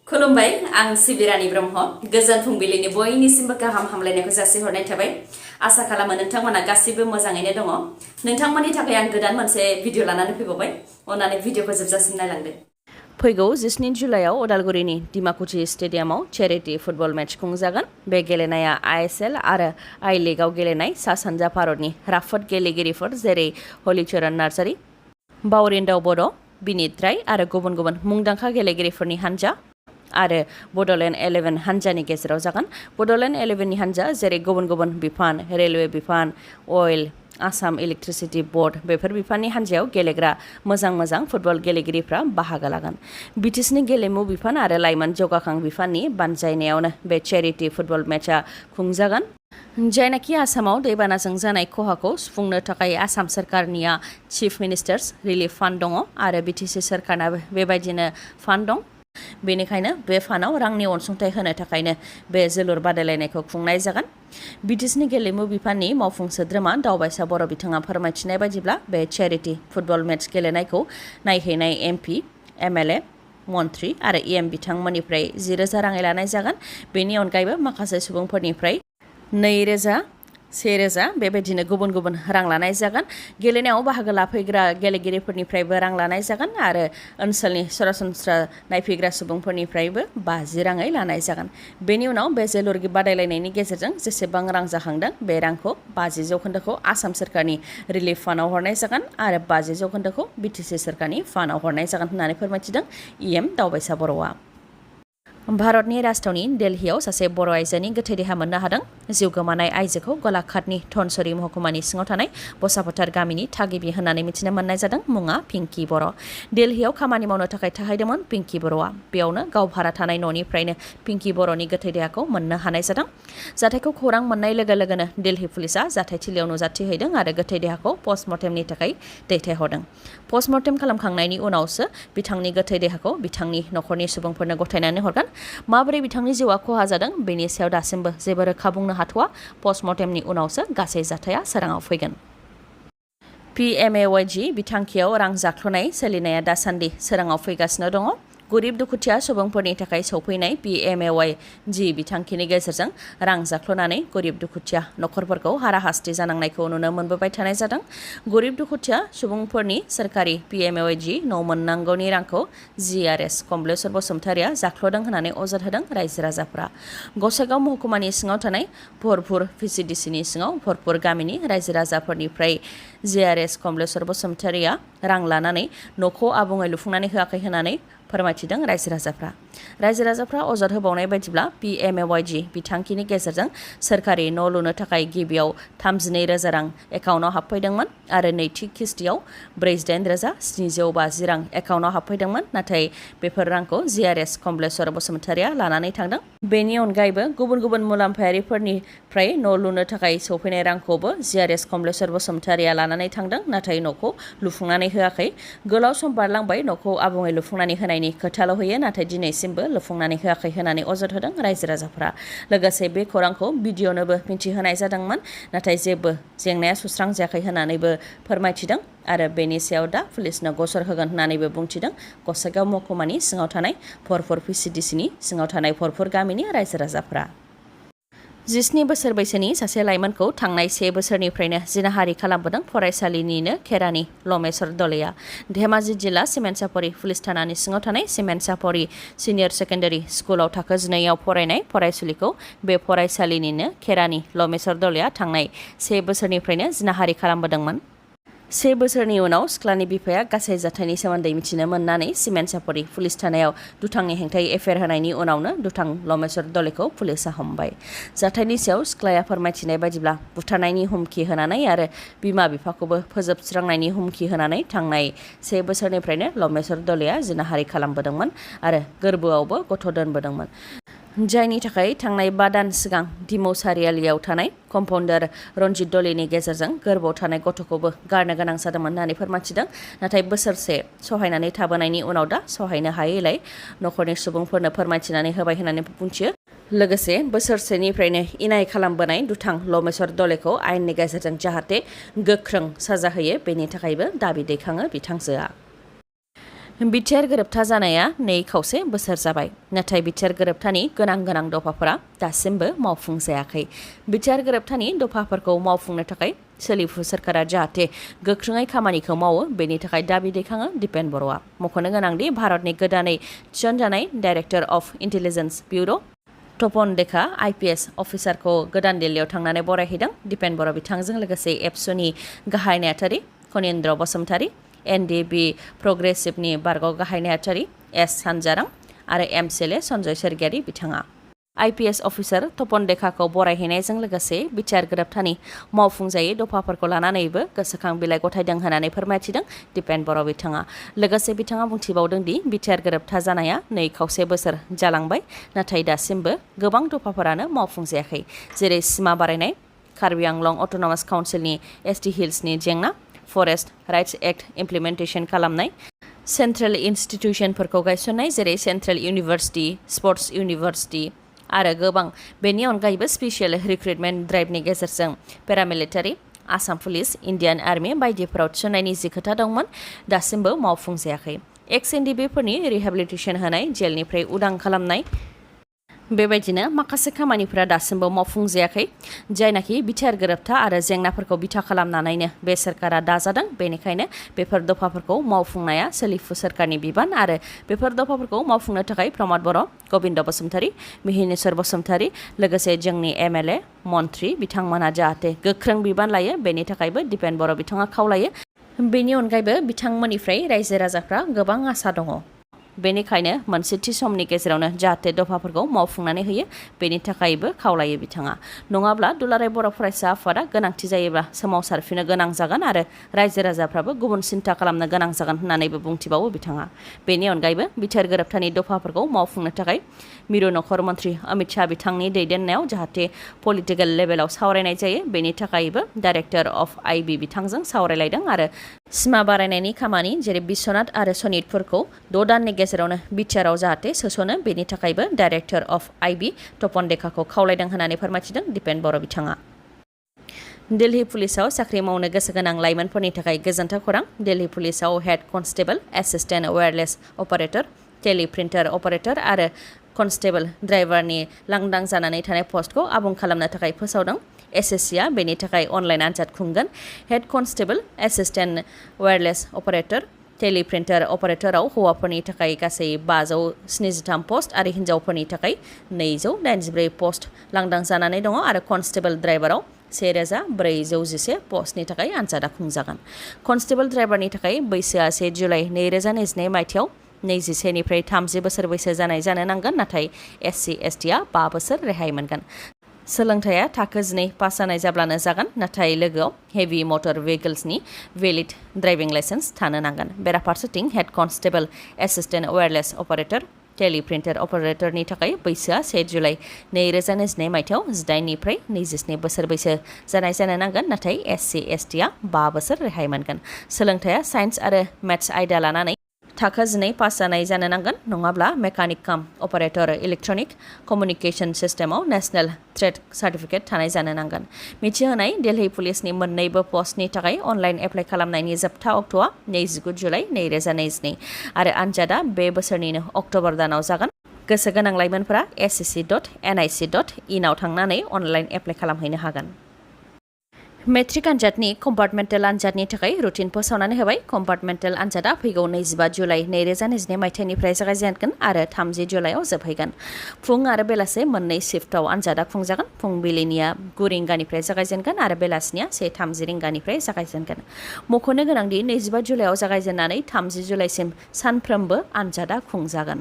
खुलुमबाय आं सिबिरानि ब्रह्म गोजोन फुंबिलिनि बयनिसिमबो गाहाम हामलायनायखौ जासिहरनाय थाबाय आसा खालामो नोंथांमोना गासिबो मोजाङैनो दङ नोंथांमोननि थाखाय आं गोदान मोनसे भिडिअ लानानै फैबावबाय अननानै भिडिअखौ जोबजासिम नायलांदो फैगौ 17 जुलाइआव उदालगुरिनि दिमाकुसि स्टेडियामाव चेरिटि फुटबल मेच खुंजागोन बे गेलेनाया आइएसएल आरो आई लीगआव गेलेनाय सा सानजा भारतनि राफोद गेलेगिरिफोर जेरै हलिचरन नार्जारी बावरिन्दाव बड' बिनित राय आरो गुबुन गुबुन मुंदांखा गेलेगिरिफोरनि हानजा आरो बड'लेण्ड 11 हानजानि गेजेराव जागोन बड'लेण्ड 11 नि हानजा जेरै गुबुन गुबुन बिफान रेलवे बिफान अइल आसाम इलेक्ट्रिसिटि बोर्ड बेफोर बिफाननि हानजायाव गेलेग्रा मोजां फुटबल गेलेगिरिफ्रा बाहागो लागोन बिटिसिनि गेलेमु बिफान आरो लाइमोन जौगाखां बिफाननि बानजायनायावनो बे चेरिटि फुटबल मेचआ खुंजागोन जायनाखि आसामाव दैबानाजों जानाय खहाखौ सुफुंनो थाखाय Assam सरकारनिया chief minister's relief fund दङ आरो बिटिसि सरकारनाबो बेबायदिनो फान्ड दं बेनिखायनो बे फान्डआव रांनि अनसुंथाइ होनो थाखायनो बे जोलुर बादायलायनायखौ खुंनाय जागोन बिटिसिनि गेलेमु बिफाननि मावफुं सोद्रोमा दावबायसा बर' बिथाङा फोरमायथिनाय बायदिब्ला बे चेरिटि फुटबल मेच गेलेनायखौ नायहैनाय एमपि एमएलए मन्त्रि आरो इएम बिथांमोननिफ्राय 10,000 राङै लानाय जागोन बेनि अनगायैबो माखासे सुबुंफोरनिफ्राय 2,000 1,000 बेबायदिनो गुबुन गुबुन रां लानाय जागोन गेलेनायाव बाहागो लाफैग्रा गेलेगिरिफोरनिफ्रायबो रां लानाय जागोन आरो ओनसोलनि सरासनस्रा नायफैग्रा सुबुंफोरनिफ्रायबो 50 राङै लानाय जागोन बेनि उनाव बे जोलुर बादायलायनायनि गेजेरजों जेसेबां रां जाखांदों बे रांखौ 50% आसाम सरकारनि रिलिफ फान्डआव हरनाय जागोन आरो 50% बिटिसि सरकारनि फान्डआव हरनाय जागोन होननानै फोरमायथिदों इएम दावबायसा बर'आ भारतनि राजथावनि दिल्लीआव सासे बर' आइजोनि गोथै देहा मोननो हादों जिउ गोमानाय आइजोखौ गलाघाटनि धनसुरी महकुमानि सिङाव थानाय बसाफोथार गामिनि थागिबि होननानै मिथिनो मोननाय जादों मुङा पिंकी बर' दिल्लीआव खामानि मावनो थाखाय थाहैदोंमोन पिंकी बर'आ बेयावनो गाव भारा थानाय न'निफ्रायनो पिंकी बर'नि गोथै देहाखौ मोननो हानाय जादों जाथायखौ खौरां मोननाय लोगो लोगोनो दिल्ली पुलिसआ जाथायथिलियाव नुजाथिहैदों आरो गोथै देहाखौ पस्टमर्टेमनि थाखाय दैथायहरदों पस्टमर्टेम खालामखांनायनि उनावसो बिथांनि गोथै देहाखौ बिथांनि न'खरनि सुबुंफोरनो गथायनानै हरगोन माबोरै बिथांनि जिउआ खहा जादों बेनि सायाव दासिमबो जेबो रोखा बुंनो हाथ'वा पस्टमर्टेमनि उनावसो गासै जाथाया सोराङाव फैगोन पिएमएवाइजि बिथांखियाव रां जाख्ल'नाय सोलिनाया दासान्दि सोराङाव फैगासिनो दङ गरिब दुखुथिया सुबुंफोरनि थाखाय सौफैनाय पिएमएवाइजि बिथांखिनि गेजेरजों रां जाख्ल'नानै गरिब दुखुथिया न'खरफोरखौ हाराहास्ति जानांनायखौ नुनो मोनबोबाय थानाय जादों गरिब दुखुथिया सुबुंफोरनि सोरखारि पिएमएवाइजि न' मोननांगौनि रांखौ जिआरएस कमलेश्वर बसुमतारिया जाख्ल'दों होननानै अजद होदों रायजो राजाफ्रा गसाइगाव महकुमानि सिङाव थानाय भरपुर भिसिडिसिनि सिङाव भरपुर गामिनि रायजो राजाफोरनिफ्राय जिआरएस कमलेश्वर बसुमतारिया रां लानानै न'खौ आबुङै लुफुंनानै होआखै होननानै फोरमायथिदों रायजो राजाफ्रा अजद होबावनाय बायदिब्ला पिएमएवाइजि बिथांखिनि गेजेरजों सोरखारि न' लुनो थाखाय गिबियाव 32,000 रां एकाउन्टआव हाबफैदोंमोन आरो नैथि किस्तियाव 48,750 रां एकाउन्टआव हाबफैदोंमोन नाथाय बेफोर रांखौ जिआरएस कमलेश्वर बसुमतारिया लानानै थांदों बेनि अनगायैबो गुबुन गुबुन मुलाम्फायारिफोरनिफ्राय न' लुनो थाखाय सौफैनाय रांखौबो जिआरएस कमलेश्वर बसुमतारिया लानानै थांदों नाथाय न'खौ लुफुंनानै होआखै गोलाव सम बारलांबाय न'खौ आबुङै लुफुंनानै होनायनि खोथाल' होयो नाथाय दिनैसिमबो लुफुंनानै होआखै होननानै अजद होदों रायजो राजाफ्रा लोगोसे बे खौरांखौ भिडिअ'नोबो मिथिहोनाय जादोंमोन नाथाय जेबो जेंनाया सुस्रांजायाखै होननानैबो फोरमायथिदों आरो बेनि सायाव दा पुलिसनो गसर होगोन होननानैबो बुंथिदों गसाइगाव महकुमानि सिङाव थानाय भरपुर भिसिडिसिनि सिङाव थानाय भरपुर गामिनि रायजो राजाफ्रा 17 बोसोर बैसोनि सासे लाइमोनखौ थांनाय 1 बोसोरनिफ्रायनो जिनाहारि खालामबोदों फरायसालिनिनो खेरानि लमेश्वर दलेया धेमाजि जिल्ला सिमेन्टसापरि पुलिस थानानि सिङाव थानाय सिमेन्टसापरि सिनियर सेकेन्डारि स्कुलाव थाखो 9आव फरायनाय फरायसुलिखौ बे फरायसालिनिनो खेरानि लमेश्वर दलेया थांनाय 1 बोसोरनिफ्रायनो जिनाहारि खालामबोदोंमोन 1 बोसोरनि उनाव सिख्लानि बिफाया गासै जाथायनि सोमोन्दै मिथिनो मोननानै सिमेन्टसापरि पुलिस थानायाव दुथांनि हेंथायै एफआइआर होनायनि उनावनो दुथां लमेश्वर दलेखौ पुलिसआ हमबाय जाथायनि सायाव सिख्लाया फोरमायथिनाय बायदिब्ला बुथारनायनि हुमखि होनानै आरो बिमा बिफाखौबो फोजोबस्रांनायनि हुमखि होनानै थांनाय 1 बोसोरनिफ्रायनो लमेश्वर दलेया जिनाहारि खालामबोदोंमोन आरो गोरबोआवबो गथ' दोनबोदोंमोन जायनि थाखाय थांनाय 5 दान सिगां दिमौ सारियालियाव थानाय कम्पाउन्डार रन्जित दलेनि गेजेरजों गोरबोआव थानाय गथ'खौबो गारनो गोनां जादोंमोन होननानै फोरमायथिदों नाथाय बोसोरसे सहायनानै थाबोनायनि उनाव दा सहायनो हायैलाय न'खरनि सुबुंफोरनो फोरमायथिनानै होबाय होननानै बुंथियो लोगोसे बोसोरसेनिफ्रायनो इनाय खालामबोनाय दुथां लमेश्वर दलेखौ आयेननि गेजेरजों जाहाथे गोख्रों साजा होयो बेनि थाखायबो दाबि दैखाङो बिथांजोआ बिटिआर गोरोबथा जानाया 2.5 बोसोर जाबाय नाथाय बिटिआर गोरोबथानि गोनां दफाफोरा दासिमबो मावफुं जायाखै। बिटिआर गोरोबथानि दफाफोरखौ मावफुंनो थाखाय सोलिफु सोरखारा जाहाथे गोख्रोङै खामानिखौ मावो बेनि थाखाय दाबि दैखाङो दिपेन बर'आ। मख'नो गोनांदि भारतनि गोदानै थिसनजानाय डाइरेक्टर अफ इन्टेलिजेन्स ब्युर' तपन देखा IPS अफिसारखौ गोदान दिल्लीयाव थांनानै बरायहैदों। दिपेन बर' बिथांजों लोगोसे एबसुनि गाहाय नेहाथारि खनीन्द्र बसुमतारी, NDB प्रग्रेसिभनि बारग' गाहाय नेहाथारि S सानजारां आरो MCLA सन्जय सोरगियारि बिथाङा IPS अफिसार तपन देखाखौ बरायहैनायजों लोगोसे बिटिआर गोरोबथानि मावफुंजायै दफाफोरखौ लानानैबो गोसोखां बिलाइ गथायदों होननानै फोरमायथिदों दिपेन बर' बिथाङा। लोगोसे बिथाङा बुंथिबावदों दि बिटिआर गोरोबथा जानाया 2.5 बोसोर जालांबाय नाथाय दासिमबो गोबां दफाफोरानो मावफुं जायाखै, जेरै सिमा बारायनाय, कार्बि आंलं अट'नमास काउन्सिलनि ST हिल्सनि जेंना, फरेस्ट राइट्स एक्ट इमप्लिमेन्टेसन खालामनाय, सेन्ट्रेल इन्स्टिटिउसनफोरखौ गायसननाय जेरै सेन्ट्रेल इउनिभार्सिटि, स्पर्ट्स इउनिभार्सिटि आरो गोबां। बेनि अनगायैबो स्पेसियेल रिक्रुटमेन्ट ड्राइभनि गेजेरजों पेरामिलिटारि, आसाम पुलिस, इन्डियान आर्मि बायदिफोराव थिसननायनि जि खोथा दंमोन दासिमबो मावफुं जायाखै। एक्स NDBफोरनि रिहेबिलिटेसन होनाय, जेलनिफ्राय उदां खालामनाय, बेबायदिनो माखासे खामानिफोरा दासिमबो मावफुं जायाखै जायनाखि बिटिआर गोरोबथा आरो जेंनाफोरखौ बिथा खालामनानैनो बे सोरखारा दाजादों। बेनिखायनो बेफोर दफाफोरखौ मावफुंनाया सोलिफु सोरखारनि बिबान आरो बेफोर दफाफोरखौ मावफुंनो थाखाय प्रमद बर', गबिन्द बसुमतारी, मिहिनेश्वर बसुमतारी लोगोसे जोंनि MLA मन्त्रि बिथांमोनहा जाहाथे गोख्रों बिबान लायो बेनि थाखायबो दिपेन बर' बिथाङा खावलायो। बेनि अनगायैबो बिथांमोननिफ्राय रायजो राजाफ्रा गोबां आसा दङ। बेनिखायनो मोनसे थि समनि गेजेरावनो जाहाथे दफाफोरखौ मावफुंनानै होयो बेनि थाखायबो खावलायो बिथाङा। नङाब्ला दुलाराय बर' फरायसा आफादा गोनांथि जायोब्ला सोमावसारफिननो गोनां जागोन आरो रायजो राजाफ्राबो गुबुन सिन्था खालामनो गोनां जागोन होननानैबो बुंथिबावो बिथाङा। बेनि अनगायैबो बिटिआर गोरोबथानि दफाफोरखौ मावफुंनो थाखाय मिरु नखर मन्त्रि अमित शाह बिथांनि दैदेननायाव जाहाथे पलिटिकेल लेभेलाव सावरायनाय जायो बेनि थाखायबो डाइरेक्टर अफ IB बिथांजों सावरायलायदों आरो सिमा बारायनायनि खामानि जेरै बिश्वनाथ आरो सनितफोरखौ 6 दाननि गेजेरावनो बिटिआरआव जाहाथे सोसनो बेनि थाखायबो डाइरेक्टर अफ IB तपन देखाखौ खावलायदों होननानै फोरमायथिदों दिपेन बर' बिथाङा। दिल्ली पुलिसाव साख्रि मावनो गोसो गोनां लाइमोनफोरनि थाखाय गोजोनथाव खौरां। दिल्ली पुलिसाव head constable, assistant wireless operator, teleprinter operator आरो कनस्टेबल ड्राइभारनि लांदां जानानै थानाय पस्टखौ आबुं खालामनो थाखाय फोसावदों। SSCआ बेनि थाखाय अनलाइन आनजाद खुंगोन। Head constable, assistant wireless operator, teleprinter अपारेटराव हौवाफोरनि थाखाय गासै 573 पस्ट आरो हिन्जावफोरनि थाखाय 284 पस्ट लांदां जानानै दङ आरो कनस्टेबल ड्राइभाराव 1411 पस्टनि थाखाय आनजादा खुंजागोन। कनस्टेबल ड्राइभारनि थाखाय बैसोआ 1 जुलाइ 2022 मायथाइयाव 21 निफ्राय 30 बोसोर बैसो जानाय जानो नांगोन नाथाय SC STआ 5 बोसोर रेहाय मोनगोन। सोलोंथाया थाखो 12 पास जानाय जाब्लानो जागोन नाथाय लोगोआव हेभि मटर भेहिकल्सनि भेलिड ड्राइभिं लाइसेन्स थानो नांगोन। बेराफारसेथिं head constable, assistant wireless operator, teleprinter अपारेटरनि थाखाय बैसोआ 1 जुलाइ 2022 मायथाइयाव 18 निफ्राय 27 बोसोर बैसो जानाय जानो नांगोन नाथाय SC STआ 5 बोसोर रेहाय मोनगोन। सोलोंथाया साइन्स आरो मेथ्स आयदा लानानै थाखो 12 पास जानाय जानो नांगोन नङाब्ला mechanic cum operator electronic communication सिस्टेमाव नेशनेल ट्रेड सार्टिफिकेट थानाय जानो नांगोन। मिथिहोनाय दिल्ली पुलिसनि मोन्नैबो पस्टनि थाखाय अनलाइन एप्लाइ खालामनायनि जोबथा अक्ट'आ 29 जुलाइ 2022 आरो आनजादा बे बोसोरनिनो अक्ट'बर दानाव जागोन। गोसो गोनां लाइमोनफोरा sc.nic.in आव थांनानै अनलाइन एप्लाइ खालामहैनो हागोन। मेट्रिक आनजादनि कम्पार्टमेन्टेल आनजादनि थाखाय रुटिन फोसावनानै होबाय। कम्पार्टमेन्टेल आनजादा फैगौ 25 जुलाइ 2022 मायथाइनिफ्राय जागायजेनगोन आरो 30 जुलाइआव जोबहैगोन। फुं आरो बेलासे मोननै शिफ्टआव आनजादा खुंजागोन। फुंबिलिनिया 9 रिंगानिफ्राय जागायजेनगोन आरो बेलासिनिया 1:30 रिंगानिफ्राय जागायजेनगोन। मख'नो गोनांदि 25 जुलाइआव जागायजेननानै 30 जुलाइसिम सानफ्रोमबो आनजादा खुंजागोन।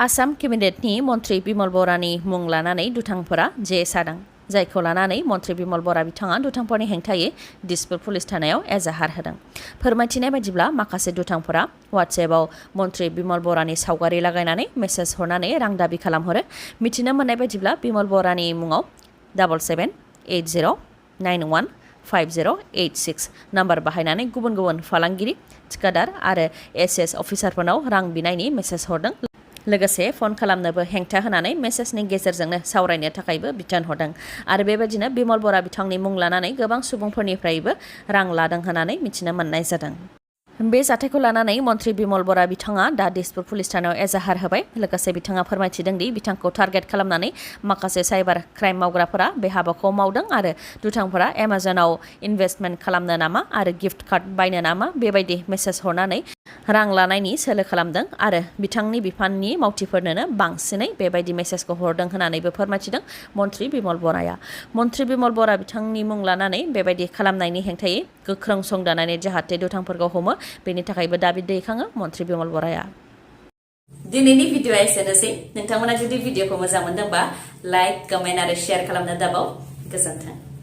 आसाम केबिनेटनि मन्त्रि बिमल बरानि मुं लानानै दुथांफोरा जे सादों, जायखौ लानानै मन्त्रि बिमल बरा बिथाङा दुथांफोरनि हेंथायै दिसपुर पुलिस थानायाव एजाहार होदों। फोरमायथिनाय बायदिब्ला माखासे दुथांफोरा वाट्सएपआव मन्त्रि बिमल बरानि सावगारि लागायनानै मेसेज हरनानै रां दाबि खालामहरो। मिथिनो मोननाय बायदिब्ला बिमल बरानि मुङाव 7780915086 नाम्बार बाहायनानै गुबुन गुबुन फालांगिरि, थिकादार आरो SS अफिसारफोरनाव रां बिनायनि मेसेज हरदों। लोगोसे फन खालामनोबो हेंथा होनानै मेसेजनि गेजेरजोंनो सावरायनो थाखायबो बिथोन हरदों आरो बेबायदिनो बिमल बरा बिथांनि मुं लानानै गोबां सुबुंफोरनिफ्रायबो रां लादों होननानै मिथिनो मोननाय जादों। बे जाथायखौ लानानै मन्त्रि बिमल बरा बिथाङा दा दिसपुर पुलिस थानायाव एजाहार होबाय लोगोसे बिथाङा फोरमायथिदों दि बिथांखौ टार्गेट खालामनानै माखासे साइबार क्राइम मावग्राफोरा बे हाबाखौ मावदों आरो दुथांफोरा एमाजनाव इनभेस्टमेन्ट खालामनो नामा आरो गिफ्ट कार्ड बायनो नामा बेबायदि मेसेज हरनानै रां लानायनि सोलो खालामदों आरो बिथांनि बिफाननि मावथिफोरनोनो बांसिनै बेबायदि मेसेजखौ हरदों होननानैबो फोरमायथिदों मन्त्रि बिमल बराया। मन्त्रि बिमल बरा बिथांनि मुं लानानै बेबायदि खालामनायनि हेंथायै गोख्रों संदाननानै जाहाथे दुथांफोरखौ हमो बेनि थाखायबो दाबि दैखाङो मन्त्रि बिमल बराया। दिनैनि भिडिअ'आ एसेनोसै। नोंथांमोना जुदि भिडिअ'खौ मोजां मोनदोंबा लाइक, कमेन्ट आरो शेयार खालामनो दाबाव। गोजोन्थों।